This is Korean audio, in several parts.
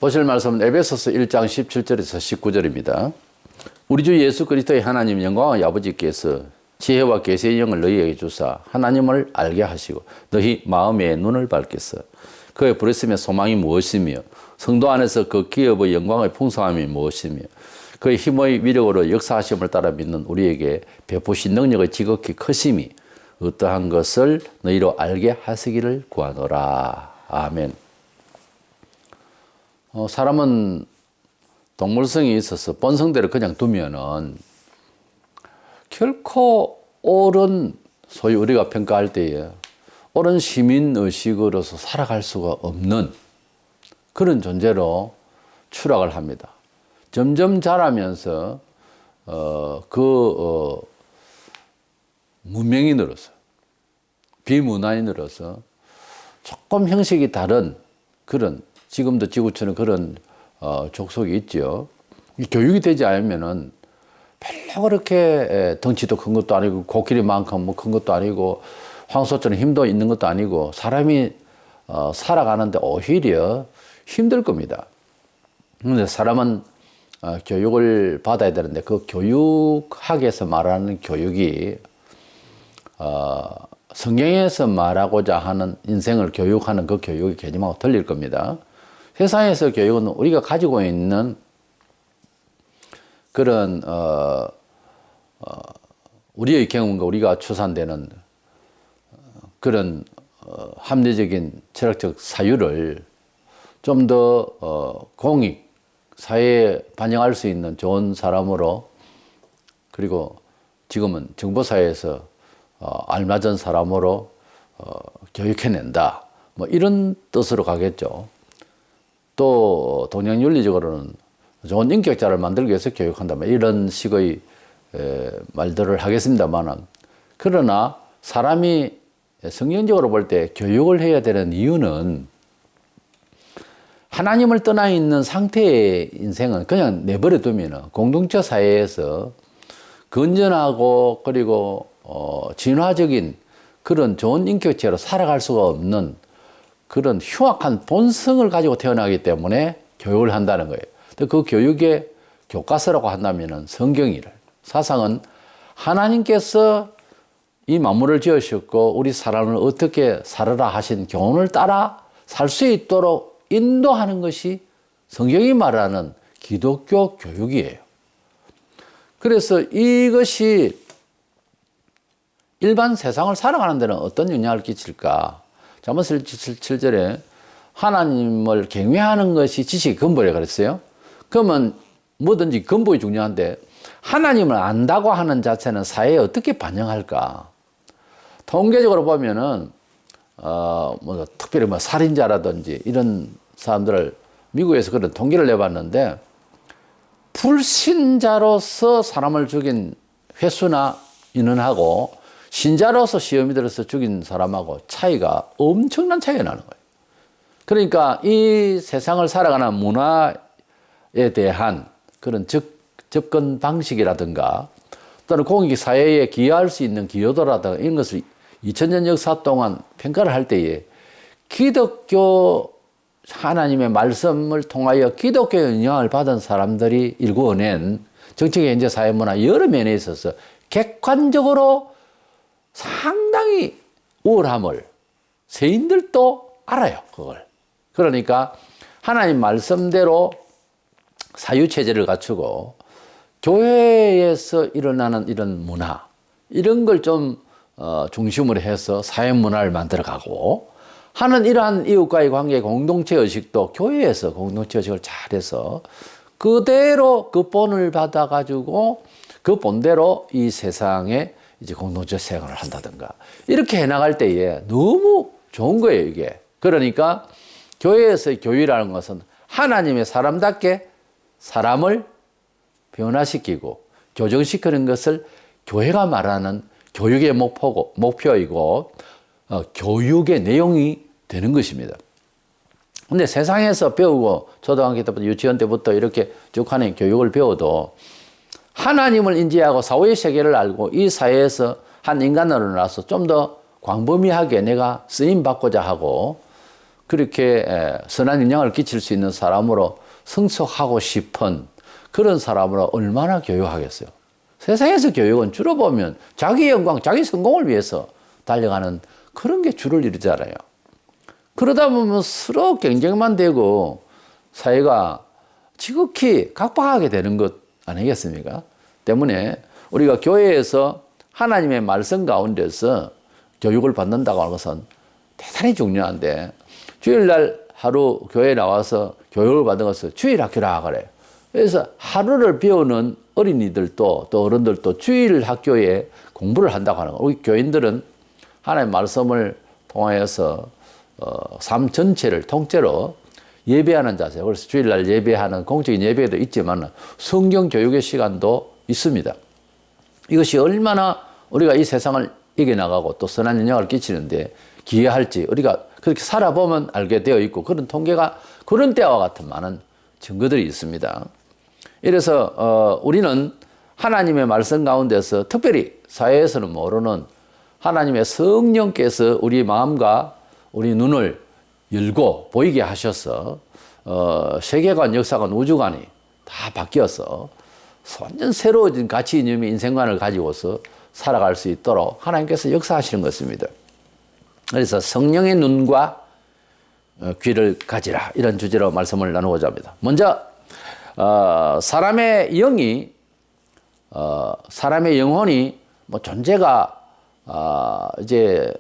보실 말씀은 에베소서 1장 17절에서 19절입니다. 우리 주 예수 그리스도의 하나님 영광의 아버지께서 지혜와 계시의 영을 너희에게 주사 하나님을 알게 하시고 너희 마음의 눈을 밝겠어 그의 부르심의 소망이 무엇이며 성도 안에서 그 기업의 영광의 풍성함이 무엇이며 그의 힘의 위력으로 역사하심을 따라 믿는 우리에게 베푸신 능력의 지극히 크심이 어떠한 것을 너희로 알게 하시기를 구하노라. 아멘. 사람은 동물성이 있어서 본성대로 그냥 두면은 결코 옳은, 소위 우리가 평가할 때에 옳은 시민의식으로서 살아갈 수가 없는 그런 존재로 추락을 합니다. 점점 자라면서 문명이 늘어서 비문화이 늘어서 조금 형식이 다른 그런 지금도 지구촌에 그런 족속이 있죠. 교육이 되지 않으면은 별로 그렇게 덩치도 큰 것도 아니고 코끼리만큼 뭐 큰 것도 아니고 황소처럼 힘도 있는 것도 아니고 사람이 살아가는데 오히려 힘들 겁니다. 그런데 사람은 교육을 받아야 되는데 그 교육학에서 말하는 교육이 성경에서 말하고자 하는 인생을 교육하는 그 교육의 개념하고 틀릴 겁니다. 세상에서 교육은 우리가 가지고 있는 그런 우리의 경험과 우리가 추산되는 그런 합리적인 철학적 사유를 좀 더 공익 사회에 반영할 수 있는 좋은 사람으로 그리고 지금은 정보사회에서 알맞은 사람으로 교육해낸다. 뭐 이런 뜻으로 가겠죠. 또 동양윤리적으로는 좋은 인격자를 만들기 위해서 교육한다. 이런 식의 말들을 하겠습니다만 그러나 사람이 성경적으로 볼 때 교육을 해야 되는 이유는 하나님을 떠나 있는 상태의 인생은 그냥 내버려 두면 공동체 사회에서 건전하고 그리고 진화적인 그런 좋은 인격체로 살아갈 수가 없는 그런 흉악한 본성을 가지고 태어나기 때문에 교육을 한다는 거예요. 그 교육의 교과서라고 한다면 성경이래. 사상은 하나님께서 이 만물을 지으셨고 우리 사람을 어떻게 살아라 하신 교훈을 따라 살 수 있도록 인도하는 것이 성경이 말하는 기독교 교육이에요. 그래서 이것이 일반 세상을 살아가는 데는 어떤 영향을 끼칠까? 잠언서 7절에 하나님을 경외하는 것이 지식의 근본이라 그랬어요. 그러면 뭐든지 근본이 중요한데 하나님을 안다고 하는 자체는 사회에 어떻게 반영할까? 통계적으로 보면은 특별히 살인자라든지 이런 사람들을 미국에서 그런 통계를 내봤는데 불신자로서 사람을 죽인 횟수나 인원하고 신자로서 시험이 들어서 죽인 사람하고 차이가 엄청난 차이가 나는 거예요. 그러니까 이 세상을 살아가는 문화에 대한 그런 접근 방식이라든가 또는 공익 사회에 기여할 수 있는 기여도라든가 이런 것을 2000년 역사 동안 평가를 할 때에 기독교 하나님의 말씀을 통하여 기독교의 영향을 받은 사람들이 일구어낸 정치, 경제, 사회, 문화 여러 면에 있어서 객관적으로 상당히 우월함을 세인들도 알아요. 그걸. 그러니까 하나님 말씀대로 사유체제를 갖추고 교회에서 일어나는 이런 문화 이런 걸 좀 중심으로 해서 사회문화를 만들어가고 하는 이러한 이웃과의 관계 공동체 의식도 교회에서 공동체 의식을 잘해서 그대로 그 본을 받아가지고 그 본대로 이 세상에 이제 공동체 생활을 한다든가 이렇게 해나갈 때에 너무 좋은 거예요, 이게. 그러니까 교회에서의 교육이라는 것은 하나님의 사람답게 사람을 변화시키고 교정시키는 것을 교회가 말하는 교육의 목표이고 교육의 내용이 되는 것입니다. 근데 세상에서 배우고 초등학교 때부터 유치원 때부터 이렇게 쭉 하는 교육을 배워도 하나님을 인지하고 사후의 세계를 알고 이 사회에서 한 인간으로 나서 좀 더 광범위하게 내가 쓰임받고자 하고 그렇게 선한 영향을 끼칠 수 있는 사람으로 성숙하고 싶은 그런 사람으로 얼마나 교육하겠어요. 세상에서 교육은 주로 보면 자기 영광, 자기 성공을 위해서 달려가는 그런 게 주를 이루잖아요. 그러다 보면 서로 경쟁만 되고 사회가 지극히 각박하게 되는 것 아니겠습니까? 때문에 우리가 교회에서 하나님의 말씀 가운데서 교육을 받는다고 하는 것은 대단히 중요한데, 주일날 하루 교회에 나와서 교육을 받는 것을 주일학교라 그래요. 그래서 하루를 배우는 어린이들도 또 어른들도 주일 학교에 공부를 한다고 하는 거예요. 우리 교인들은 하나님의 말씀을 통하여서 삶 전체를 통째로 예배하는 자세. 그래서 주일날 예배하는 공적인 예배도 있지만 성경 교육의 시간도 있습니다. 이것이 얼마나 우리가 이 세상을 이겨나가고 또 선한 영향을 끼치는데 기여할지 우리가 그렇게 살아보면 알게 되어 있고, 그런 통계가 그런 때와 같은 많은 증거들이 있습니다. 이래서 우리는 하나님의 말씀 가운데서 특별히 사회에서는 모르는 하나님의 성령께서 우리 마음과 우리 눈을 열고 보이게 하셔서 세계관, 역사관, 우주관이 다 바뀌어서 완전 새로워진 가치 이념의 인생관을 가지고서 살아갈 수 있도록 하나님께서 역사하시는 것입니다. 그래서 성령의 눈과 귀를 가지라, 이런 주제로 말씀을 나누고자 합니다. 먼저 사람의 영이 사람의 영혼이 뭐 존재가 이제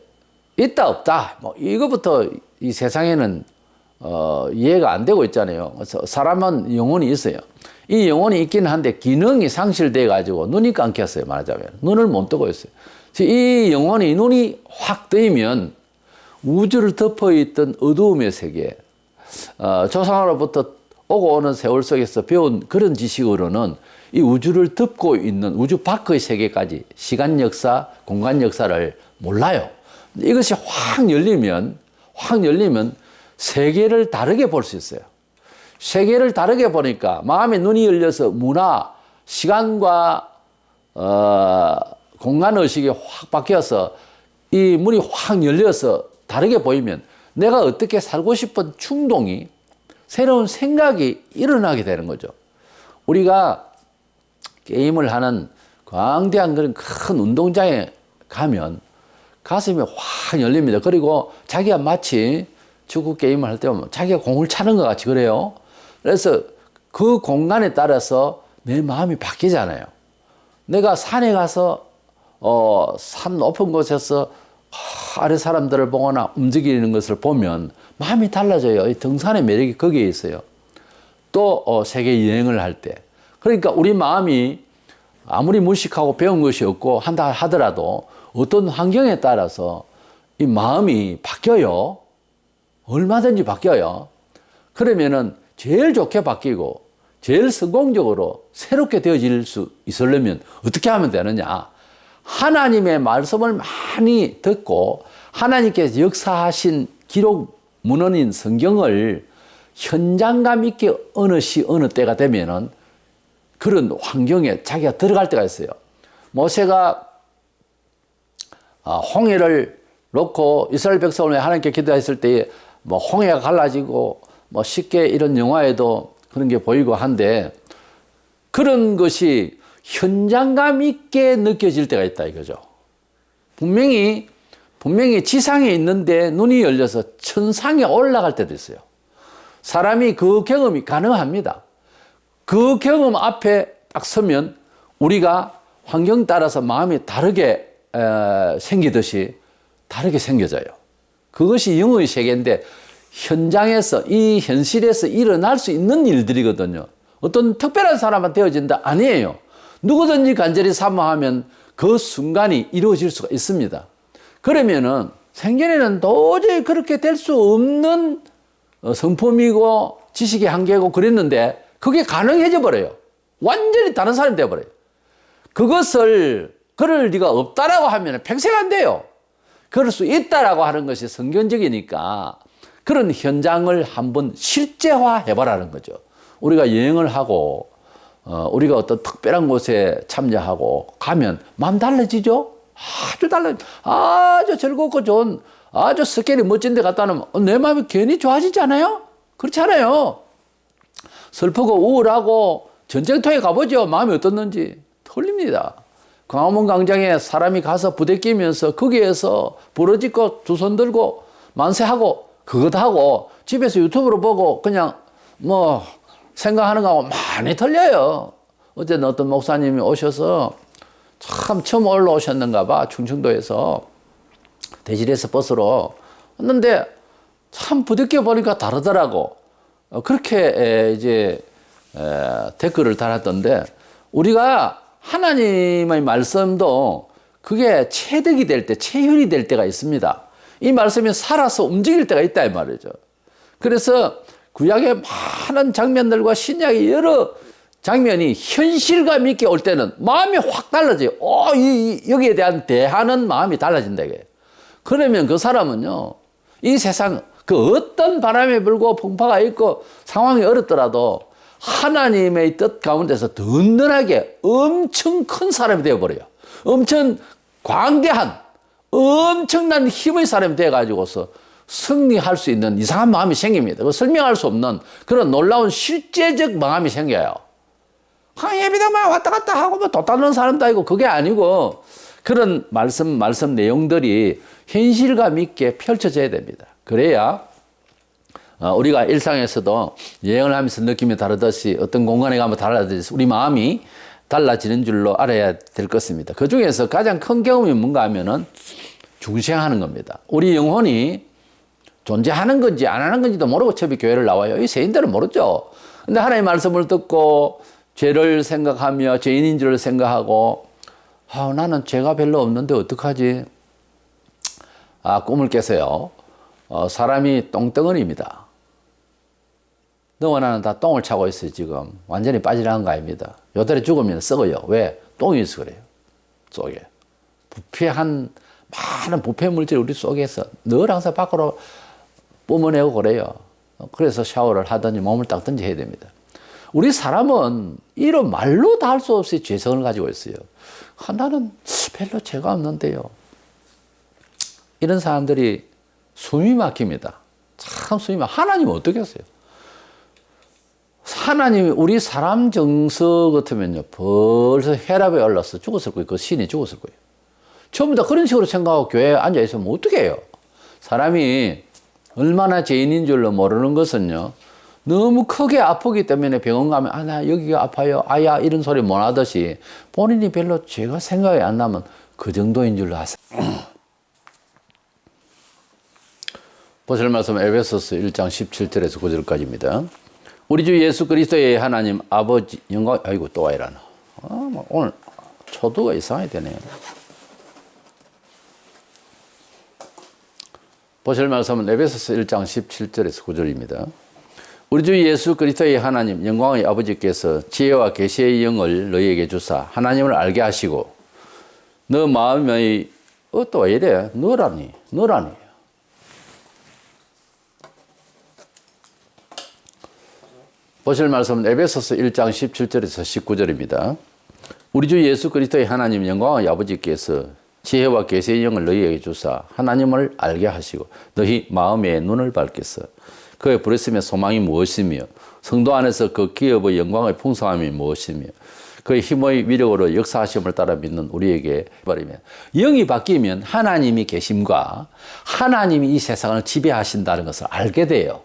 있다 없다 뭐 이거부터 이 세상에는 이해가 안 되고 있잖아요. 그래서 사람은 영혼이 있어요. 이 영혼이 있긴 한데 기능이 상실돼 가지고 눈이 감겼어요. 말하자면 눈을 못 뜨고 있어요. 이 영혼이 눈이 확 뜨이면 우주를 덮어 있던 어두움의 세계, 조상으로부터 오고 오는 세월 속에서 배운 그런 지식으로는 이 우주를 덮고 있는 우주 밖의 세계까지 시간 역사, 공간 역사를 몰라요. 이것이 확 열리면 세계를 다르게 볼 수 있어요. 세계를 다르게 보니까 마음의 눈이 열려서 문화, 시간과 공간 의식이 확 바뀌어서 이 문이 확 열려서 다르게 보이면 내가 어떻게 살고 싶은 충동이, 새로운 생각이 일어나게 되는 거죠. 우리가 게임을 하는 광대한 그런 큰 운동장에 가면 가슴이 확 열립니다. 그리고 자기가 마치 축구 게임을 할 때 보면 자기가 공을 차는 것 같이 그래요. 그래서 그 공간에 따라서 내 마음이 바뀌잖아요. 내가 산에 가서 산 높은 곳에서 아래 사람들을 보거나 움직이는 것을 보면 마음이 달라져요. 이 등산의 매력이 거기에 있어요. 또 세계 여행을 할 때, 그러니까 우리 마음이 아무리 무식하고 배운 것이 없고 한다 하더라도 어떤 환경에 따라서 이 마음이 바뀌어요. 얼마든지 바뀌어요. 그러면은 제일 좋게 바뀌고 제일 성공적으로 새롭게 되어질 수 있으려면 어떻게 하면 되느냐? 하나님의 말씀을 많이 듣고 하나님께서 역사하신 기록 문헌인 성경을 현장감 있게 어느 시 어느 때가 되면은 그런 환경에 자기가 들어갈 때가 있어요. 모세가 홍해를 놓고 이스라엘 백성을 하나님께 기도했을 때에 뭐 홍해가 갈라지고 뭐 쉽게 이런 영화에도 그런 게 보이고 한데, 그런 것이 현장감 있게 느껴질 때가 있다 이거죠. 분명히 지상에 있는데 눈이 열려서 천상에 올라갈 때도 있어요. 사람이 그 경험이 가능합니다. 그 경험 앞에 딱 서면 우리가 환경 따라서 마음이 다르게 생기듯이 다르게 생겨져요. 그것이 영의 세계인데 현장에서, 이 현실에서 일어날 수 있는 일들이거든요. 어떤 특별한 사람만 되어진다 아니에요. 누구든지 간절히 사모하면 그 순간이 이루어질 수가 있습니다. 그러면은 생전에는 도저히 그렇게 될 수 없는 성품이고 지식의 한계고 그랬는데 그게 가능해져 버려요. 완전히 다른 사람이 되어버려요. 그것을 그럴 리가 없다라고 하면 평생 안 돼요. 그럴 수 있다라고 하는 것이 성경적이니까 그런 현장을 한번 실제화해보라는 거죠. 우리가 여행을 하고 우리가 어떤 특별한 곳에 참여하고 가면 마음 달라지죠? 아주 즐겁고 좋은 아주 스케일이 멋진 데 갔다 오면 내 마음이 괜히 좋아지지 않아요? 그렇지 않아요. 슬프고 우울하고 전쟁터에 가보죠. 마음이 어떻는지. 틀립니다. 광화문 광장에 사람이 가서 부대 끼면서 거기에서 부러지고 두 손 들고 만세하고 그것 하고 집에서 유튜브로 보고 그냥 뭐 생각하는 거하고 많이 틀려요. 어제는 어떤 목사님이 오셔서 참 처음 올라오셨는가 봐. 충청도에서 대질에서 버스로 왔는데 참 부대껴 보니까 다르더라고. 그렇게 이제 댓글을 달았던데 우리가 하나님의 말씀도 그게 체득이 될 때, 체혈이 될 때가 있습니다. 이 말씀이 살아서 움직일 때가 있다 이 말이죠. 그래서 구약의 많은 장면들과 신약의 여러 장면이 현실감 있게 올 때는 마음이 확 달라져요. 여기에 대한 대하는 마음이 달라진다 이게. 그러면 그 사람은요, 이 세상 그 어떤 바람이 불고 풍파가 있고 상황이 어렵더라도 하나님의 뜻 가운데서 든든하게 엄청 큰 사람이 되어버려요. 엄청 광대한 엄청난 힘의 사람이 되어가지고서 승리할 수 있는 이상한 마음이 생깁니다. 설명할 수 없는 그런 놀라운 실제적 마음이 생겨요. 예비당만 왔다 갔다 하고 뭐 도 닦는 사람도 아니고 그게 아니고 그런 말씀 내용들이 현실감 있게 펼쳐져야 됩니다. 그래야 우리가 일상에서도 여행을 하면서 느낌이 다르듯이 어떤 공간에 가면 달라지듯이 우리 마음이 달라지는 줄로 알아야 될 것입니다. 그 중에서 가장 큰 경험이 뭔가 하면은 중생하는 겁니다. 우리 영혼이 존재하는 건지 안 하는 건지도 모르고 어차피 교회를 나와요. 이 세인들은 모르죠. 근데 하나님의 말씀을 듣고 죄를 생각하며 죄인인 줄을 생각하고 나는 죄가 별로 없는데 어떡하지? 꿈을 깨서요. 사람이 똥덩어리입니다. 너와 나는 다 똥을 차고 있어요, 지금. 완전히 빠지라는 거 아닙니다. 요달에 죽으면 썩어요. 왜? 똥이 있어 그래요. 속에. 많은 부패 물질이 우리 속에서 늘 항상 밖으로 뿜어내고 그래요. 그래서 샤워를 하든지 몸을 닦든지 해야 됩니다. 우리 사람은 이런 말로 다 할 수 없이 죄성을 가지고 있어요. 나는 별로 죄가 없는데요. 이런 사람들이 숨이 막힙니다. 참 숨이 하나님은 어떻게 했어요? 하나님이 우리 사람 정서 같으면요, 벌써 혈압에 올라서 죽었을 거예요. 그 신이 죽었을 거예요. 전부 다 그런 식으로 생각하고 교회에 앉아있으면 어떻게 해요? 사람이 얼마나 죄인인 줄로 모르는 것은요, 너무 크게 아프기 때문에 병원 가면 나 여기가 아파요. 이런 소리 못 하듯이 본인이 별로 죄가 생각이 안 나면 그 정도인 줄로 아세요. 보실 말씀 에베소서 1장 17절에서 9절까지입니다. 우리 주 예수 그리스도의 하나님 아버지 영광. 아이고 또 와이라나. 오늘 초도가 이상하게 되네요. 보실 말씀은 에베소서 1장 17절에서 9절입니다. 우리 주 예수 그리스도의 하나님 영광의 아버지께서 지혜와 계시의 영을 너희에게 주사 하나님을 알게 하시고 너 마음의 또 왜 이래? 너라니. 보실 말씀은 에베소서 1장 17절에서 19절입니다. 우리 주 예수 그리스도의 하나님 영광의 아버지께서 지혜와 계시의 영을 너희에게 주사 하나님을 알게 하시고 너희 마음의 눈을 밝겠어 그의 부르심의 소망이 무엇이며 성도 안에서 그 기업의 영광의 풍성함이 무엇이며 그의 힘의 위력으로 역사하심을 따라 믿는 우리에게 말이면 영이 바뀌면 하나님이 계심과 하나님이 이 세상을 지배하신다는 것을 알게 돼요.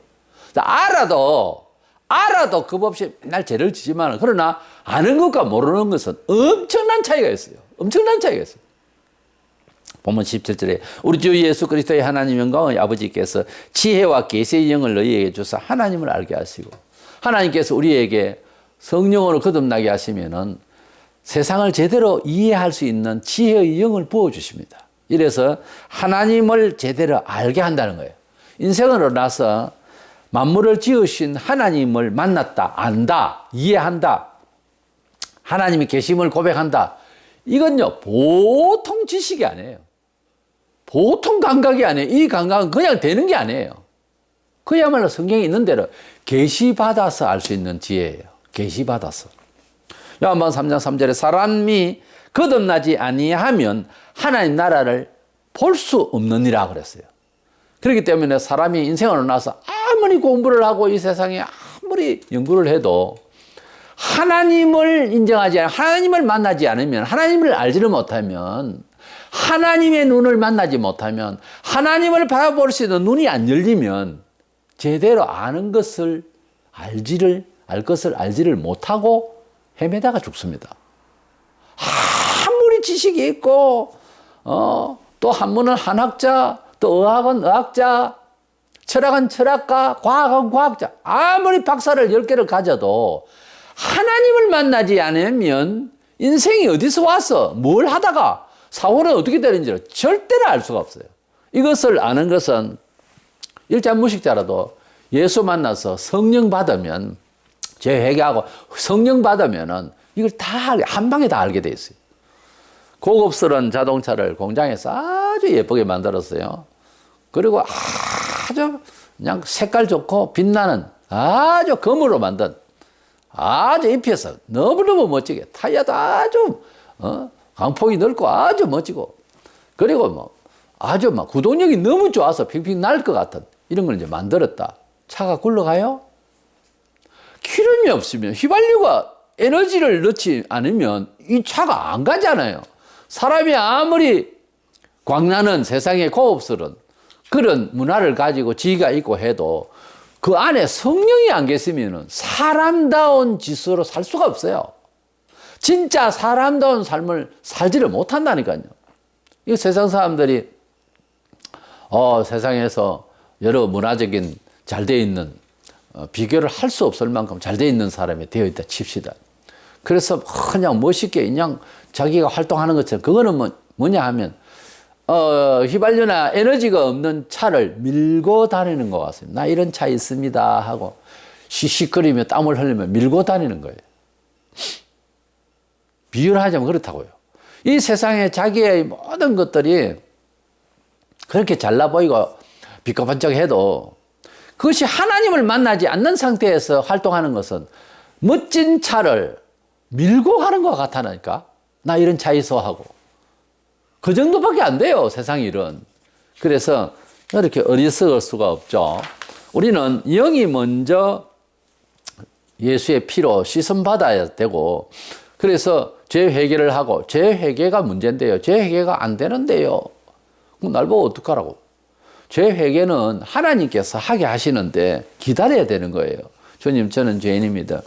알아도 급 없이 맨날 죄를 지지만 그러나 아는 것과 모르는 것은 엄청난 차이가 있어요. 본문 17절에 우리 주 예수 그리스도의 하나님 영광의 아버지께서 지혜와 계시의 영을 너희에게 주사 하나님을 알게 하시고 하나님께서 우리에게 성령으로 거듭나게 하시면은 세상을 제대로 이해할 수 있는 지혜의 영을 부어주십니다. 이래서 하나님을 제대로 알게 한다는 거예요. 인생을 나서 만물을 지으신 하나님을 만났다, 안다, 이해한다, 하나님의 계심을 고백한다. 이건요 보통 지식이 아니에요. 보통 감각이 아니에요. 이 감각은 그냥 되는 게 아니에요. 그야말로 성경에 있는 대로 계시받아서 알 수 있는 지혜예요. 계시받아서. 요한복음 3장 3절에 사람이 거듭나지 아니하면 하나님 나라를 볼 수 없느니라 그랬어요. 그렇기 때문에 사람이 인생을 나서 아무리 공부를 하고 이 세상에 아무리 연구를 해도 하나님을 인정하지 않으면, 하나님을 만나지 않으면, 하나님을 알지를 못하면, 하나님의 눈을 만나지 못하면, 하나님을 바라볼 수 있는 눈이 안 열리면 제대로 아는 것을 알 것을 알지를 못하고 헤매다가 죽습니다. 아무리 지식이 있고 또 한문은 한학자, 또 의학은 의학자, 철학은 철학가, 과학은 과학자, 아무리 박사를 10개를 가져도 하나님을 만나지 않으면 인생이 어디서 와서 뭘 하다가 사고는 어떻게 되는지를 절대로 알 수가 없어요. 이것을 아는 것은 일자 무식자라도 예수 만나서 성령 받으면, 죄 회개하고 성령 받으면은 이걸 다 한 방에 다 알게 돼 있어요. 고급스러운 자동차를 공장에서 아주 예쁘게 만들었어요. 그리고 아주 그냥 색깔 좋고 빛나는 아주 금으로 만든 아주 입혀서 너무너무 멋지게, 타이어도 아주 강폭이 넓고 아주 멋지고, 그리고 뭐 아주 막 구동력이 너무 좋아서 핑핑 날 것 같은 이런 걸 이제 만들었다. 차가 굴러가요? 기름이 없으면, 휘발유가 에너지를 넣지 않으면 이 차가 안 가잖아요. 사람이 아무리 광나는 세상의 고급스러운 그런 문화를 가지고 지위가 있고 해도 그 안에 성령이 안 계시면 사람다운 짓으로 살 수가 없어요. 진짜 사람다운 삶을 살지를 못한다니까요. 이 세상 사람들이 세상에서 여러 문화적인 잘 돼 있는 비교를 할 수 없을 만큼 잘 돼 있는 사람이 되어 있다 칩시다. 그래서 그냥 멋있게 그냥 자기가 활동하는 것처럼, 그거는 뭐냐 하면 휘발유나 에너지가 없는 차를 밀고 다니는 것 같습니다. 나 이런 차 있습니다 하고 시시거리며 땀을 흘리며 밀고 다니는 거예요. 비유를 하자면 그렇다고요. 이 세상에 자기의 모든 것들이 그렇게 잘나 보이고 빛가반짝해도 그것이 하나님을 만나지 않는 상태에서 활동하는 것은 멋진 차를 밀고 가는 것 같다니까. 나 이런 차 있어 하고. 그 정도밖에 안 돼요, 세상 일은. 그래서 이렇게 어리석을 수가 없죠. 우리는 영이 먼저 예수의 피로 씻음받아야 되고, 그래서 죄 회개를 하고, 죄 회개가 문제인데요. 죄 회개가 안 되는데요. 그럼 날 보고 어떡하라고. 죄 회개는 하나님께서 하게 하시는데 기다려야 되는 거예요. 주님, 저는 죄인입니다.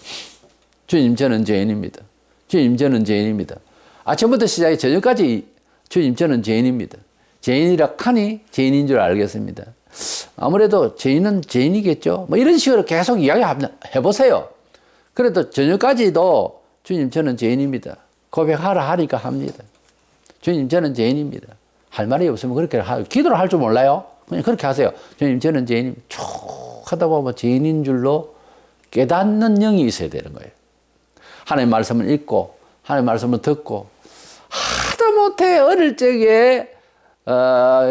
주님, 저는 죄인입니다. 주님, 저는 죄인입니다. 아침부터 시작해 저녁까지 주님, 저는 죄인입니다. 죄인이라 하니 죄인인 줄 알겠습니다. 아무래도 죄인은 죄인이겠죠. 뭐 이런 식으로 계속 이야기해보세요. 그래도 저녁까지도 주님, 저는 죄인입니다. 고백하라 하니까 합니다. 주님, 저는 죄인입니다. 할 말이 없으면 그렇게 기도를 할 줄 몰라요? 그냥 그렇게 하세요. 주님, 저는 죄인입니다. 쭉 하다 보면 죄인인 줄로 깨닫는 영이 있어야 되는 거예요. 하나님 말씀을 읽고, 하나님 말씀을 듣고, 하다못해 어릴 적에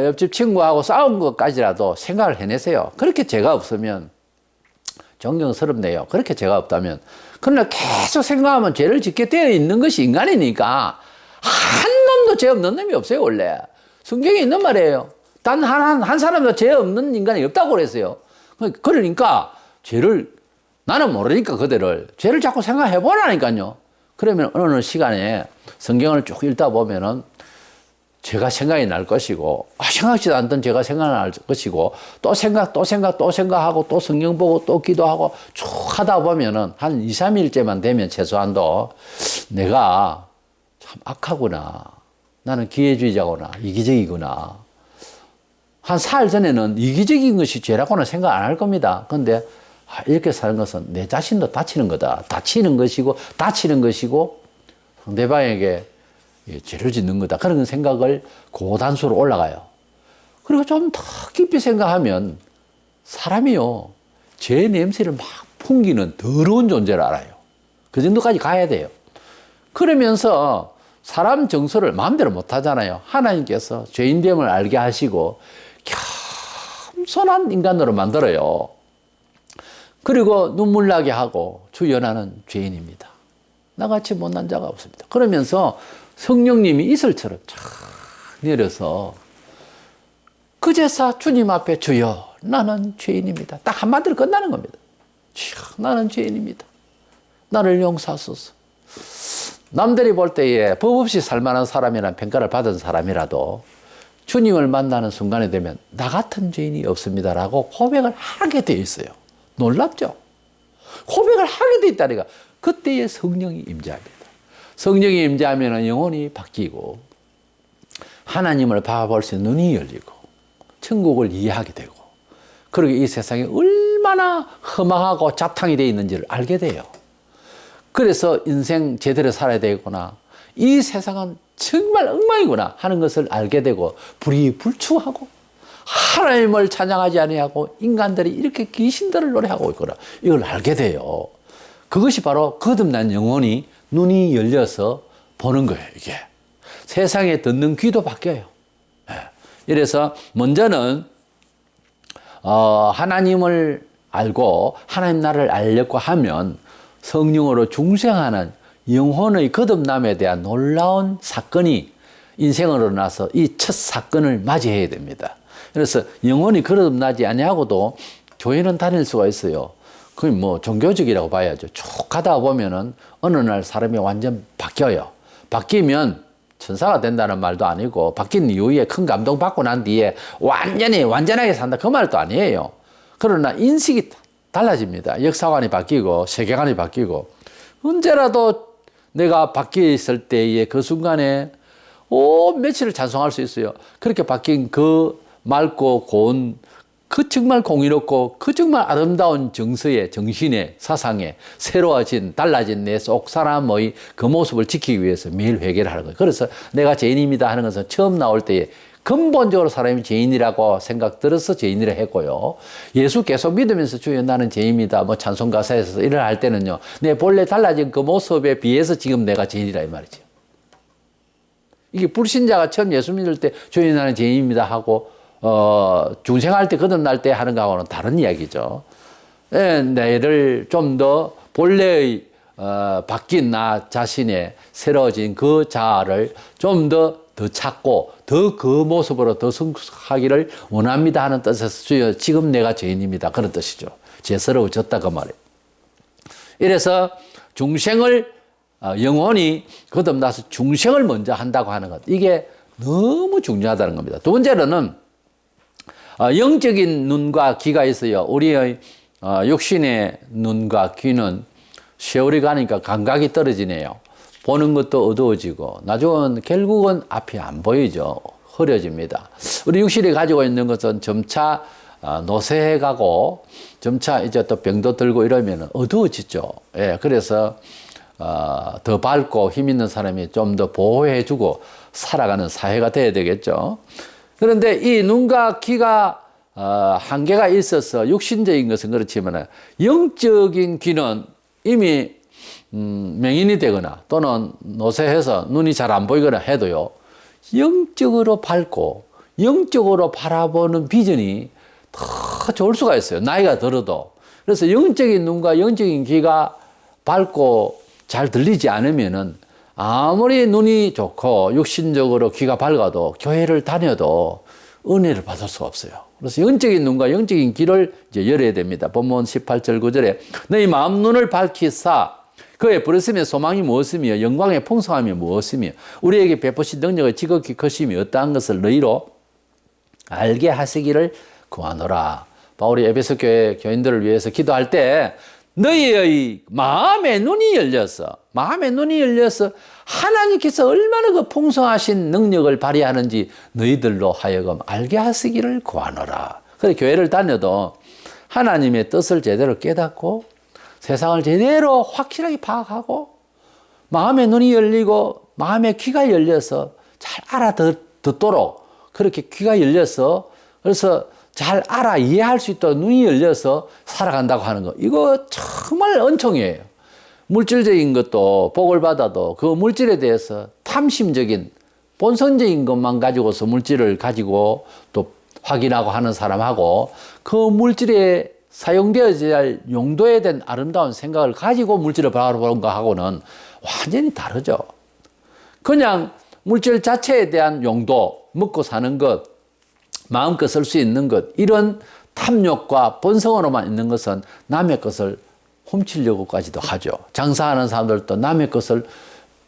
옆집 친구하고 싸운 것까지라도 생각을 해내세요. 그렇게 죄가 없으면 존경스럽네요. 그렇게 죄가 없다면. 그러나 계속 생각하면 죄를 짓게 되어 있는 것이 인간이니까 한 놈도 죄 없는 놈이 없어요, 원래. 성경에 있는 말이에요. 단 한 사람도 죄 없는 인간이 없다고 그랬어요. 그러니까 죄를, 나는 모르니까 그대를, 죄를 자꾸 생각해 보라니까요. 그러면 어느 시간에 성경을 쭉 읽다 보면은 죄가 생각이 날 것이고, 생각지도 않던 죄가 생각날 것이고, 또 생각하고, 또 성경 보고, 또 기도하고, 쭉 하다 보면은 한 2, 3일째만 되면 최소한도 내가 참 악하구나. 나는 기회주의자구나. 이기적이구나. 한 4일 전에는 이기적인 것이 죄라고는 생각 안 할 겁니다. 근데 이렇게 사는 것은 내 자신도 다치는 거다. 다치는 것이고 상대방에게 죄를 짓는 거다. 그런 생각을 고단수로 올라가요. 그리고 좀 더 깊이 생각하면 사람이요, 죄 냄새를 막 풍기는 더러운 존재를 알아요. 그 정도까지 가야 돼요. 그러면서 사람 정서를 마음대로 못 하잖아요. 하나님께서 죄인됨을 알게 하시고 겸손한 인간으로 만들어요. 그리고 눈물 나게 하고, 주여 나는 죄인입니다. 나같이 못난 자가 없습니다. 그러면서 성령님이 이슬처럼 쫙 내려서 그제서 주님 앞에 주여 나는 죄인입니다. 딱 한마디로 끝나는 겁니다. 주여 나는 죄인입니다. 나를 용서하소서. 남들이 볼 때에 법 없이 살만한 사람이란 평가를 받은 사람이라도 주님을 만나는 순간에 되면 나 같은 죄인이 없습니다라고 고백을 하게 돼 있어요. 놀랍죠? 고백을 하게 돼 있다니까. 그때에 성령이 임재합니다. 성령이 임재하면 영혼이 바뀌고 하나님을 바라볼 수 있는 눈이 열리고 천국을 이해하게 되고 그리고 이 세상이 얼마나 험악하고 잡탕이 되어 있는지를 알게 돼요. 그래서 인생 제대로 살아야 되겠구나. 이 세상은 정말 엉망이구나 하는 것을 알게 되고 불이불충하고 하나님을 찬양하지 아니하고 인간들이 이렇게 귀신들을 노래하고 있구나. 이걸 알게 돼요. 그것이 바로 거듭난 영혼이 눈이 열려서 보는 거예요. 이게 세상에 듣는 귀도 바뀌어요. 이래서 먼저는 하나님을 알고 하나님 나라를 알려고 하면 성령으로 중생하는 영혼의 거듭남에 대한 놀라운 사건이 인생으로 나서 이 첫 사건을 맞이해야 됩니다. 그래서 영혼이 거듭나지 아니하고도 교회는 다닐 수가 있어요. 그게 뭐 종교적이라고 봐야죠. 쭉 가다 보면은 어느 날 사람이 완전 바뀌어요. 바뀌면 천사가 된다는 말도 아니고 바뀐 이후에 큰 감동 받고 난 뒤에 완전하게 산다 그 말도 아니에요. 그러나 인식이 달라집니다. 역사관이 바뀌고 세계관이 바뀌고 언제라도 내가 바뀌었을 때의 그 순간에 며칠을 찬송할 수 있어요. 그렇게 바뀐 그 맑고 고운 그 정말 공의롭고 그 정말 아름다운 정신의 사상에 새로워진 달라진 내 속 사람의 그 모습을 지키기 위해서 매일 회개를 하는 거예요. 그래서 내가 죄인입니다 하는 것은 처음 나올 때에 근본적으로 사람이 죄인이라고 생각 들어서 죄인이라 했고요. 예수 계속 믿으면서 주여 나는 죄인입니다. 뭐 찬송 가사에서 일을 할 때는요. 내 본래 달라진 그 모습에 비해서 지금 내가 죄인이라 이 말이죠. 이게 불신자가 처음 예수 믿을 때 주여 나는 죄인입니다 하고 중생할 때 거듭날 때 하는 거하고는 다른 이야기죠. 내를 좀 더 본래의 바뀐 나 자신의 새로워진 그 자아를 좀 더 찾고 더 그 모습으로 더 성숙하기를 원합니다 하는 뜻에서 주여 지금 내가 죄인입니다 그런 뜻이죠. 죄스러워졌다 그 말이에요. 이래서 중생을 영혼이 거듭나서 중생을 먼저 한다고 하는 것 이게 너무 중요하다는 겁니다. 두 번째로는 영적인 눈과 귀가 있어요. 우리의 육신의 눈과 귀는 세월이 가니까 감각이 떨어지네요. 보는 것도 어두워지고 나중은 결국은 앞이 안 보이죠. 흐려집니다. 우리 육신이 가지고 있는 것은 점차 노쇠해가고 점차 이제 또 병도 들고 이러면 어두워지죠. 예, 그래서 더 밝고 힘 있는 사람이 좀 더 보호해주고 살아가는 사회가 돼야 되겠죠. 그런데 이 눈과 귀가 한계가 있어서 육신적인 것은 그렇지만 영적인 귀는 이미 맹인이 되거나 또는 노쇠해서 눈이 잘 안 보이거나 해도요. 영적으로 밝고 영적으로 바라보는 비전이 더 좋을 수가 있어요. 나이가 들어도. 그래서 영적인 눈과 영적인 귀가 밝고 잘 들리지 않으면은 아무리 눈이 좋고 육신적으로 귀가 밝아도 교회를 다녀도 은혜를 받을 수가 없어요. 그래서 영적인 눈과 영적인 귀를 이제 열어야 됩니다. 본문 18절 9절에 너희 마음 눈을 밝히사 그의 부르심의 소망이 무엇이며 영광의 풍성함이 무엇이며 우리에게 베푸신 능력의 지극히 크심이 어떠한 것을 너희로 알게 하시기를 구하노라. 바울이 에베소 교회 교인들을 위해서 기도할 때 너희의 마음의 눈이 열려서 하나님께서 얼마나 그 풍성하신 능력을 발휘하는지 너희들로 하여금 알게 하시기를 구하노라. 그래서 교회를 다녀도 하나님의 뜻을 제대로 깨닫고 세상을 제대로 확실하게 파악하고 마음의 눈이 열리고 마음의 귀가 열려서 잘 알아듣도록 그렇게 귀가 열려서 그래서 잘 알아 이해할 수 있도록 눈이 열려서 살아간다고 하는 거 이거 정말 은총이에요. 물질적인 것도 복을 받아도 그 물질에 대해서 탐심적인 본성적인 것만 가지고서 물질을 가지고 또 확인하고 하는 사람하고 그 물질에 사용되어야 할 용도에 대한 아름다운 생각을 가지고 물질을 바라보는 것하고는 완전히 다르죠. 그냥 물질 자체에 대한 용도, 먹고 사는 것, 마음껏 쓸 수 있는 것, 이런 탐욕과 본성으로만 있는 것은 남의 것을 훔치려고까지도 하죠. 장사하는 사람들도 남의 것을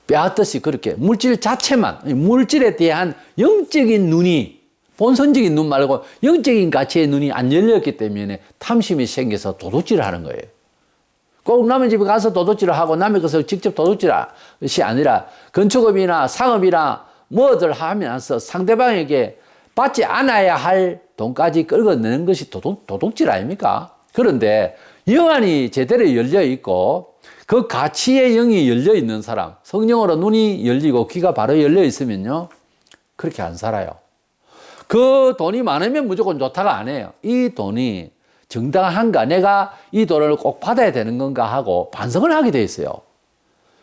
빼앗듯이 그렇게 물질 자체만, 물질에 대한 영적인 눈이, 본선적인 눈 말고 영적인 가치의 눈이 안 열렸기 때문에 탐심이 생겨서 도둑질을 하는 거예요. 꼭 남의 집에 가서 도둑질을 하고 남의 것을 직접 도둑질이 아니라 건축업이나 상업이나 뭐들 하면서 상대방에게 받지 않아야 할 돈까지 끌어내는 것이 도둑질 아닙니까? 그런데 영안이 제대로 열려 있고 그 가치의 영이 열려 있는 사람, 성령으로 눈이 열리고 귀가 바로 열려 있으면요, 그렇게 안 살아요. 그 돈이 많으면 무조건 좋다가 아니에요. 이 돈이 정당한가, 내가 이 돈을 꼭 받아야 되는 건가 하고 반성을 하게 돼 있어요.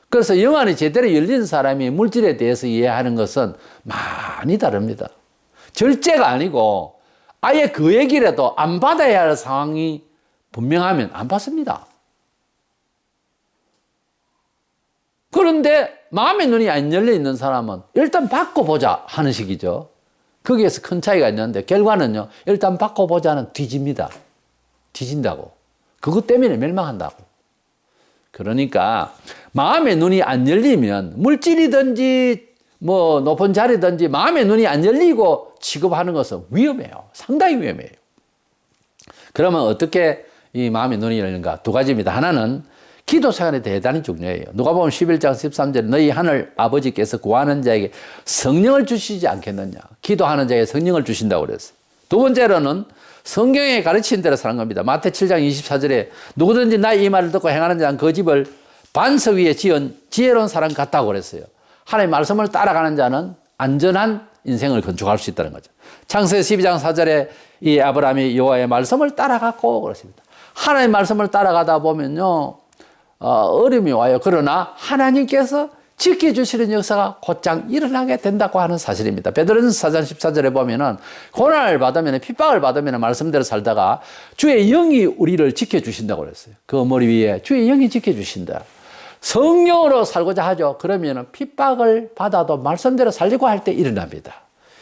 그래서 영안이 제대로 열린 사람이 물질에 대해서 이해하는 것은 많이 다릅니다. 절제가 아니고 아예 그 얘기라도 안 받아야 할 상황이 분명하면 안 받습니다. 그런데 마음의 눈이 안 열려 있는 사람은 일단 받고 보자 하는 식이죠. 거기에서 큰 차이가 있는데 결과는요, 일단 받고 보자는 뒤집니다. 뒤진다고. 그것 때문에 멸망한다고. 그러니까 마음의 눈이 안 열리면 물질이든지 뭐 높은 자리든지 마음의 눈이 안 열리고 취급하는 것은 위험해요. 상당히 위험해요. 그러면 어떻게 이 마음의 눈이 열리는가? 두 가지입니다. 하나는 기도 생활이 대단히 중요해요. 누가복음 11장 13절에 너희 하늘 아버지께서 구하는 자에게 성령을 주시지 않겠느냐. 기도하는 자에게 성령을 주신다고 그랬어요. 두 번째로는 성경에 가르친 대로 사는 겁니다. 마태 7장 24절에 누구든지 나의 이 말을 듣고 행하는 자는 그 집을 반석 위에 지은 지혜로운 사람 같다고 그랬어요. 하나님의 말씀을 따라가는 자는 안전한 인생을 건축할 수 있다는 거죠. 창세기 12장 4절에 이 아브라함이 여호와의 말씀을 따라갔고 그렇습니다. 하나님의 말씀을 따라가다 보면요, 어려움이 와요. 그러나 하나님께서 지켜주시는 역사가 곧장 일어나게 된다고 하는 사실입니다. 베드로전서 4장 14절에 보면은 고난을 받으면, 핍박을 받으면 말씀대로 살다가 주의 영이 우리를 지켜주신다고 그랬어요. 그 머리 위에 주의 영이 지켜주신다. 성령으로 살고자 하죠. 그러면 핍박을 받아도 말씀대로 살려고 할 때 일어납니다.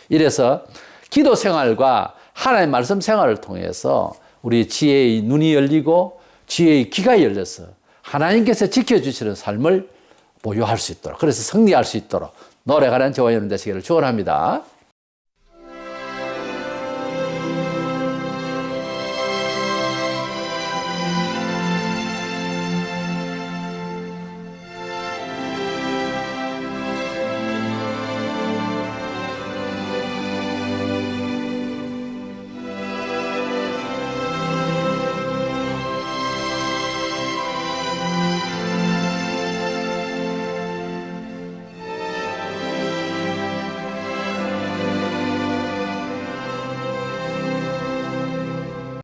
이래서 기도 생활과 하나님의 말씀 생활을 통해서 우리 지혜의 눈이 열리고 지혜의 귀가 열려서 하나님께서 지켜주시는 삶을 보유할 수 있도록, 그래서 승리할 수 있도록 노력하는 저와 여러분 되시기를 축원합니다.